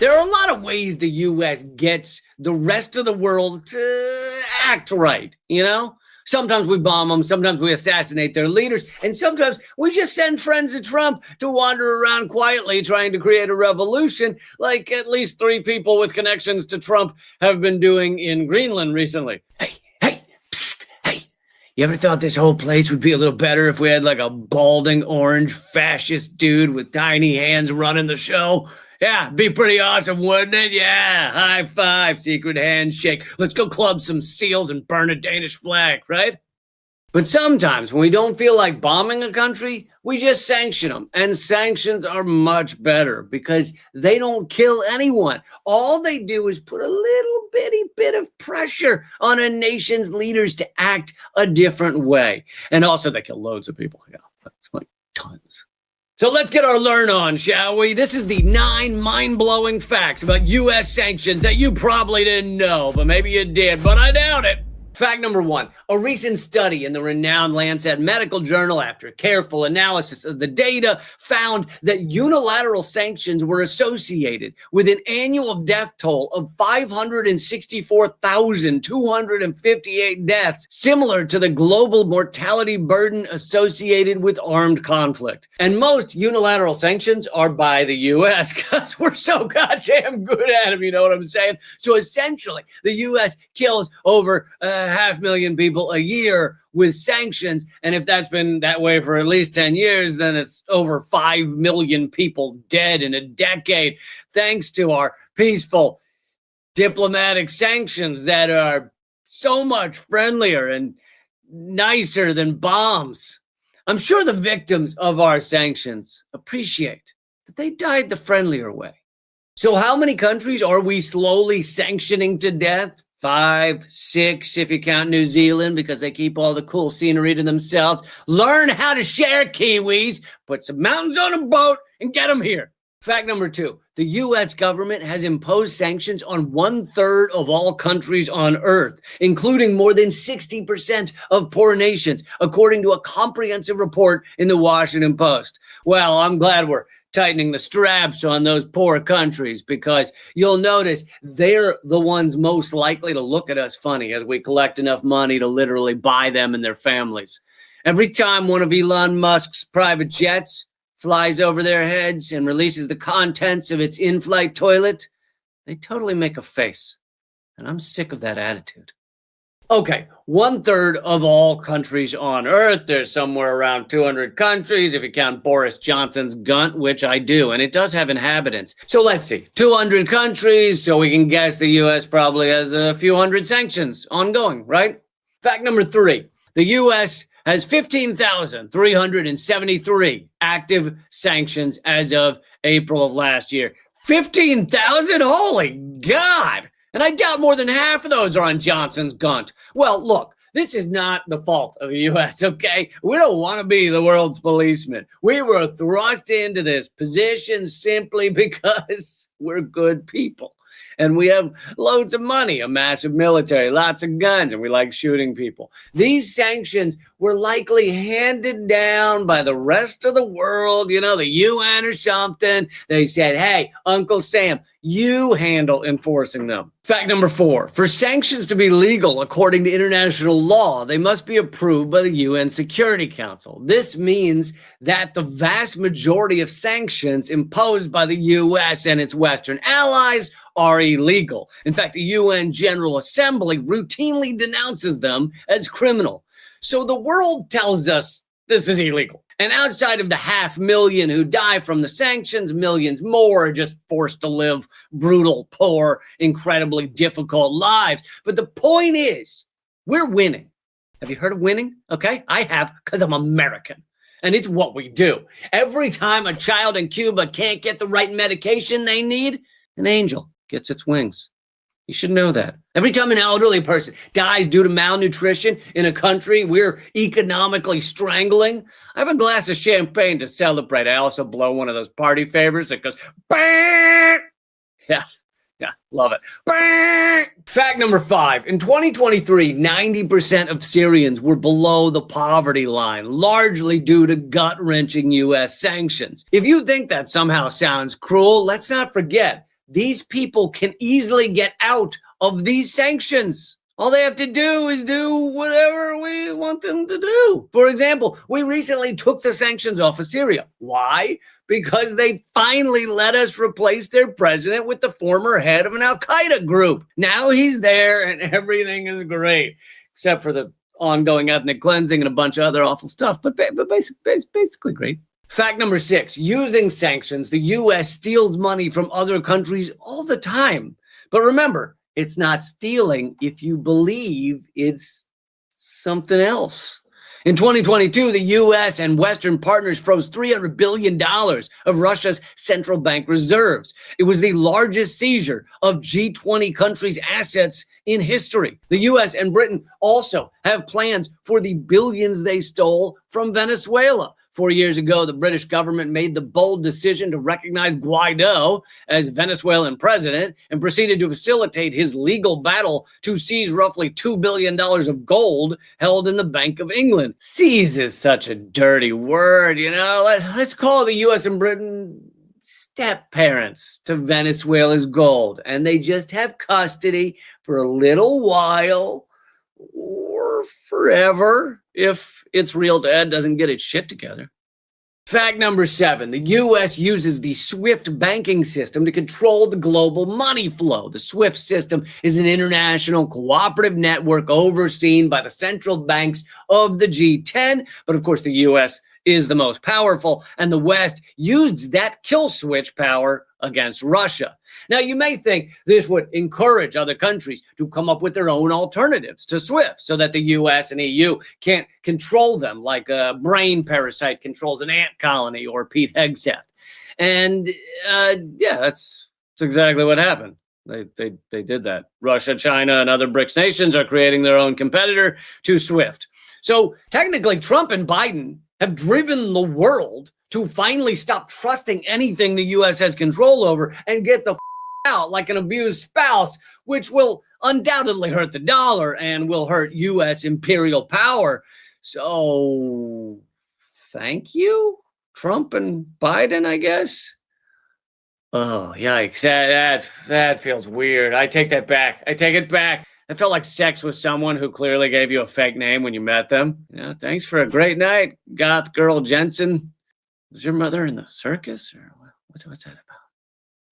There are a lot of ways the U.S. gets the rest of the world to act right, you know? Sometimes we bomb them, sometimes we assassinate their leaders, and sometimes we just send friends of Trump to wander around quietly trying to create a revolution, like at least 3 people with connections to Trump have been doing in Greenland recently. Hey, psst, hey. You ever thought this whole place would be a little better if we had like a balding orange fascist dude with tiny hands running the show? Yeah, be pretty awesome, wouldn't it? Yeah, high five, secret handshake. Let's go club some seals and burn a Danish flag, right? But sometimes when we don't feel like bombing a country, we just sanction them. And sanctions are much better because they don't kill anyone. All they do is put a little bitty bit of pressure on a nation's leaders to act a different way. And also they kill loads of people. Yeah, that's like tons. So let's get our learn on, shall we? This is the 9 mind-blowing facts about U.S. sanctions that you probably didn't know, but maybe you did, but I doubt it. Fact number 1, a recent study in the renowned Lancet Medical Journal, after careful analysis of the data, found that unilateral sanctions were associated with an annual death toll of 564,258 deaths, similar to the global mortality burden associated with armed conflict. And most unilateral sanctions are by the U.S. because we're so goddamn good at them, you know what I'm saying? So essentially, the U.S. kills over 500,000 people a year with sanctions, and if that's been that way for at least 10 years, then it's over 5 million people dead in a decade, thanks to our peaceful diplomatic sanctions that are so much friendlier and nicer than bombs. I'm sure the victims of our sanctions appreciate that they died the friendlier way. So how many countries are we slowly sanctioning to death? 5, 6, if you count New Zealand, because they keep all the cool scenery to themselves. Learn how to share, Kiwis. Put some mountains on a boat and get them here. Fact number 2, the U.S. government has imposed sanctions on 1/3 of all countries on Earth, including more than 60% of poor nations, according to a comprehensive report in the Washington Post. Well, I'm glad we're tightening the straps on those poor countries, because you'll notice they're the ones most likely to look at us funny as we collect enough money to literally buy them and their families. Every time one of Elon Musk's private jets flies over their heads and releases the contents of its in-flight toilet, they totally make a face. And I'm sick of that attitude. Okay, 1/3 of all countries on Earth. There's somewhere around 200 countries if you count Boris Johnson's gunt, which I do, and it does have inhabitants. So let's see, 200 countries, so we can guess the U.S. probably has a few hundred sanctions ongoing, right? Fact number 3, the U.S. has 15,373 active sanctions as of April of last year. 15,000? Holy God! And I doubt more than half of those are on Johnson's gunt. Well, look, this is not the fault of the U.S., okay? We don't want to be the world's policeman. We were thrust into this position simply because we're good people. And we have loads of money, a massive military, lots of guns, and we like shooting people. These sanctions were likely handed down by the rest of the world, you know, the UN or something. They said, hey, Uncle Sam, you handle enforcing them. Fact number 4, for sanctions to be legal according to international law, they must be approved by the UN Security Council. This means that the vast majority of sanctions imposed by the US and its Western allies are illegal. In fact, the UN General Assembly routinely denounces them as criminal. So the world tells us this is illegal. And outside of the 500,000 who die from the sanctions, millions more are just forced to live brutal, poor, incredibly difficult lives. But the point is, we're winning. Have you heard of winning? Okay, I have, because I'm American. And it's what we do. Every time a child in Cuba can't get the right medication they need, an angel gets its wings. You should know that. Every time an elderly person dies due to malnutrition in a country we're economically strangling, I have a glass of champagne to celebrate. I also blow one of those party favors that goes, bang! Yeah, love it. Bang! Fact number 5. In 2023, 90% of Syrians were below the poverty line, largely due to gut-wrenching U.S. sanctions. If you think that somehow sounds cruel, let's not forget these people can easily get out of these sanctions. All they have to do is do whatever we want them to do. For example, we recently took the sanctions off of Syria. Why? Because they finally let us replace their president with the former head of an Al-Qaeda group. Now he's there and everything is great, except for the ongoing ethnic cleansing and a bunch of other awful stuff, but basically great. Fact number 6, using sanctions, the U.S. steals money from other countries all the time. But remember, it's not stealing if you believe it's something else. In 2022, the U.S. and Western partners froze $300 billion of Russia's central bank reserves. It was the largest seizure of G20 countries' assets in history. The U.S. and Britain also have plans for the billions they stole from Venezuela. 4 years ago, the British government made the bold decision to recognize Guaido as Venezuelan president and proceeded to facilitate his legal battle to seize roughly $2 billion of gold held in the Bank of England. Seize is such a dirty word, you know? Let's call the U.S. and Britain step-parents to Venezuela's gold, and they just have custody for a little while or forever if its real dad doesn't get its shit together. Fact number 7, the U.S. uses the SWIFT banking system to control the global money flow. The SWIFT system is an international cooperative network overseen by the central banks of the G10, but of course the U.S. is the most powerful, and the West used that kill switch power against Russia. Now, you may think this would encourage other countries to come up with their own alternatives to SWIFT so that the US and EU can't control them like a brain parasite controls an ant colony or Pete Hegseth. And that's exactly what happened. They did that. Russia, China, and other BRICS nations are creating their own competitor to SWIFT. So technically, Trump and Biden have driven the world to finally stop trusting anything the U.S. has control over and get the out like an abused spouse, which will undoubtedly hurt the dollar and will hurt U.S. imperial power. So, thank you, Trump and Biden, I guess. Oh, yikes. That feels weird. I take that back. I take it back. It felt like sex with someone who clearly gave you a fake name when you met them. Yeah, thanks for a great night, goth girl Jensen. Was your mother in the circus, or what's that about?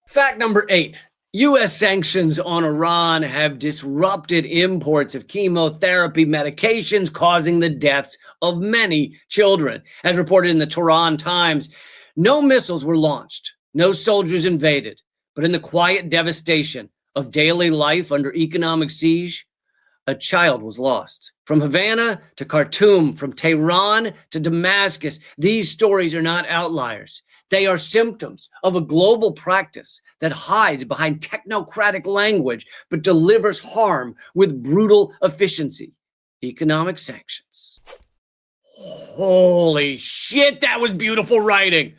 Fact number 8. U.S. sanctions on Iran have disrupted imports of chemotherapy medications, causing the deaths of many children. As reported in the Tehran Times, no missiles were launched, no soldiers invaded, but in the quiet devastation of daily life under economic siege, a child was lost. From Havana to Khartoum, from Tehran to Damascus, these stories are not outliers. They are symptoms of a global practice that hides behind technocratic language but delivers harm with brutal efficiency. Economic sanctions. Holy shit, that was beautiful writing.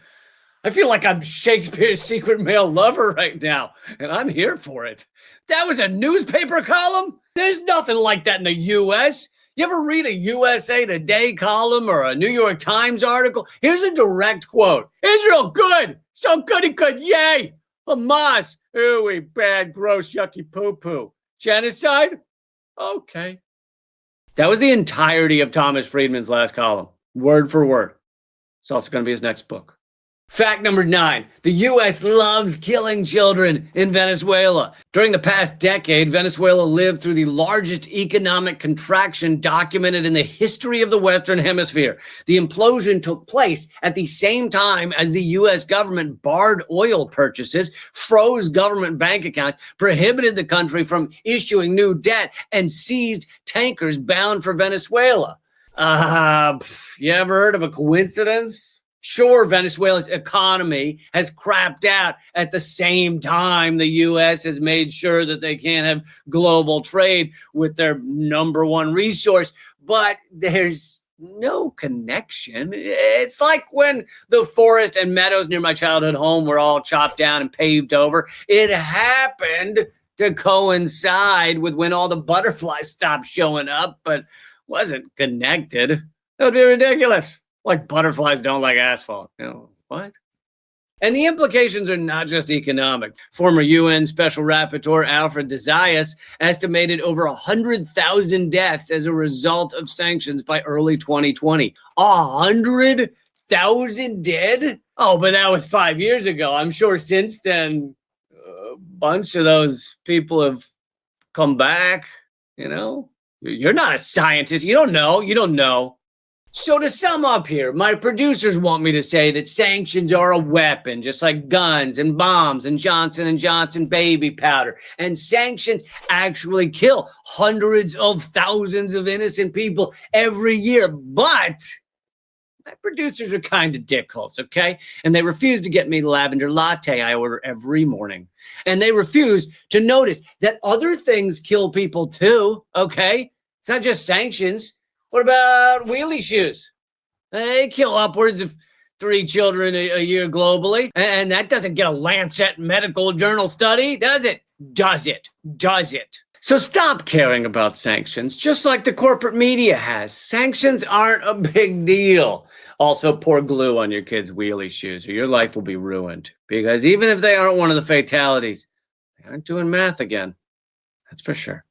I feel like I'm Shakespeare's secret male lover right now, and I'm here for it. That was a newspaper column? There's nothing like that in the U.S. You ever read a USA Today column or a New York Times article? Here's a direct quote. Israel, good. So good he could. Yay. Hamas. Ooey, bad, gross, yucky poo-poo. Genocide? Okay. That was the entirety of Thomas Friedman's last column, word for word. It's also going to be his next book. Fact number 9, the U.S. loves killing children in Venezuela. During the past decade, Venezuela lived through the largest economic contraction documented in the history of the Western Hemisphere. The implosion took place at the same time as the U.S. government barred oil purchases, froze government bank accounts, prohibited the country from issuing new debt, and seized tankers bound for Venezuela. You ever heard of a coincidence? Sure, Venezuela's economy has crapped out at the same time the U.S. has made sure that they can't have global trade with their number one resource, but there's no connection. It's like when the forest and meadows near my childhood home were all chopped down and paved over. It happened to coincide with when all the butterflies stopped showing up, but wasn't connected. That would be ridiculous. Like butterflies don't like asphalt. You know, what? And the implications are not just economic. Former UN Special Rapporteur Alfred de Zayas estimated over 100,000 deaths as a result of sanctions by early 2020. 100,000 dead? Oh, but that was 5 years ago. I'm sure since then, a bunch of those people have come back, you know? You're not a scientist. You don't know. You don't know. So to sum up here, my producers want me to say that sanctions are a weapon, just like guns and bombs and Johnson & Johnson baby powder. And sanctions actually kill hundreds of thousands of innocent people every year. But my producers are kind of dickholes, okay? And they refuse to get me the lavender latte I order every morning. And they refuse to notice that other things kill people too, okay? It's not just sanctions. What about wheelie shoes? They kill upwards of 3 children a year globally. And that doesn't get a Lancet medical journal study, does it? Does it? Does it? So stop caring about sanctions, just like the corporate media has. Sanctions aren't a big deal. Also, pour glue on your kids' wheelie shoes or your life will be ruined. Because even if they aren't one of the fatalities, they aren't doing math again. That's for sure.